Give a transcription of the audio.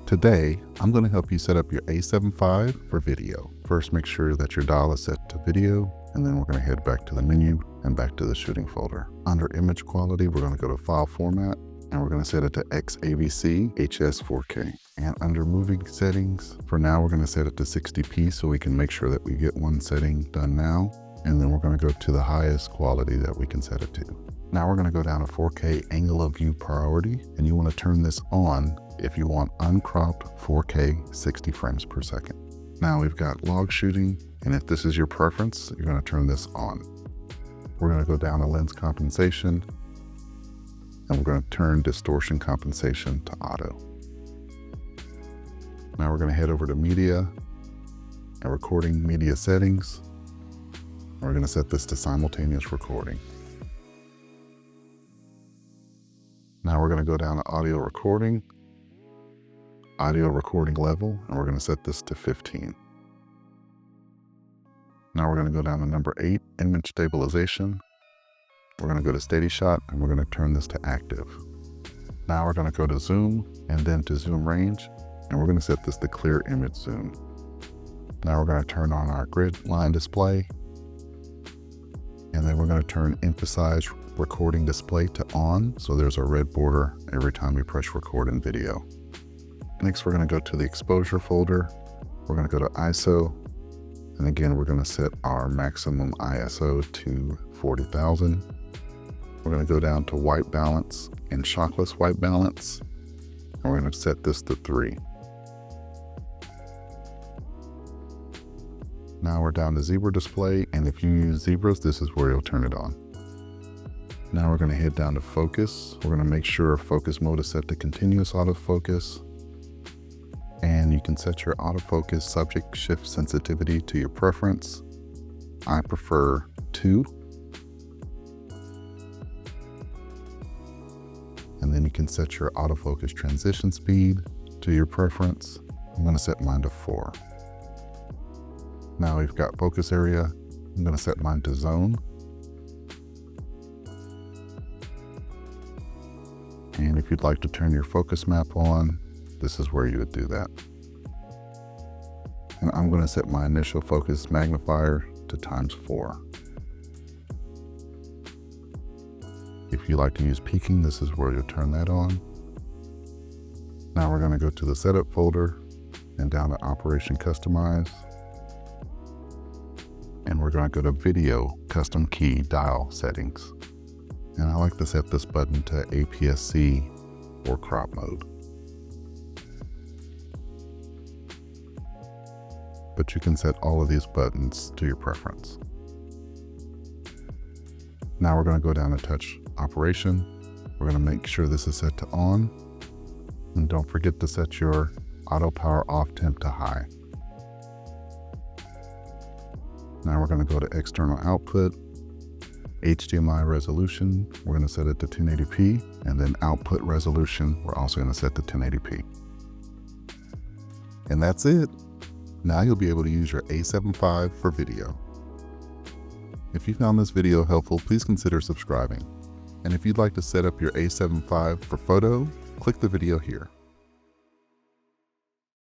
Today, I'm going to help you set up your A7V for video. First, make sure that your dial is set to video, and then we're going to head back to the menu and back to the shooting folder. Under image quality, we're going to go to file format, and we're going to set it to XAVC HS 4K. And under movie settings, for now, we're going to set it to 60p so we can make sure that we get one setting done now. And then we're going to go to the highest quality that we can set it to. Now we're going to go down to 4K angle of view priority, and you want to turn this on if you want uncropped 4K 60 frames per second. Now we've got log shooting, and if this is your preference, you're going to turn this on. We're going to go down to lens compensation, and we're going to turn distortion compensation to auto. Now we're going to head over to media and recording media settings. We're going to set this to simultaneous recording. Now we're going to go down to audio recording level, and we're going to set this to 15. Now we're going to go down to number 8, image stabilization. We're going to go to steady shot, and we're going to turn this to active. Now we're going to go to zoom and then to zoom range, and we're going to set this to clear image zoom. Now we're going to turn on our grid line display, and then we're going to turn emphasize recording display to on, so there's a red border every time we press record in video. Next, we're going to go to the exposure folder. We're going to go to ISO, and again, we're going to set our maximum ISO to 40,000. We're going to go down to white balance and shockless white balance, and we're going to set this to 3. Now we're down to zebra display, and if you use zebras, this is where you'll turn it on. Now we're going to head down to focus. We're going to make sure focus mode is set to continuous autofocus. And you can set your autofocus subject shift sensitivity to your preference. I prefer 2. And then you can set your autofocus transition speed to your preference. I'm going to set mine to 4. Now we've got focus area. I'm going to set mine to zone. And if you'd like to turn your focus map on, this is where you would do that. And I'm going to set my initial focus magnifier to ×4. If you like to use peaking, this is where you'll turn that on. Now we're going to go to the setup folder and down to operation customize. And we're going to go to video custom key dial settings. And I like to set this button to APS-C or crop mode. But you can set all of these buttons to your preference. Now we're going to go down to touch operation. We're going to make sure this is set to on. And don't forget to set your auto power off temp to high. Now we're going to go to external output. HDMI resolution, we're going to set it to 1080p, and then output resolution, we're also going to set to 1080p. And that's it. Now you'll be able to use your A7V for video. If you found this video helpful, please consider subscribing. And if you'd like to set up your A7V for photo, click the video here.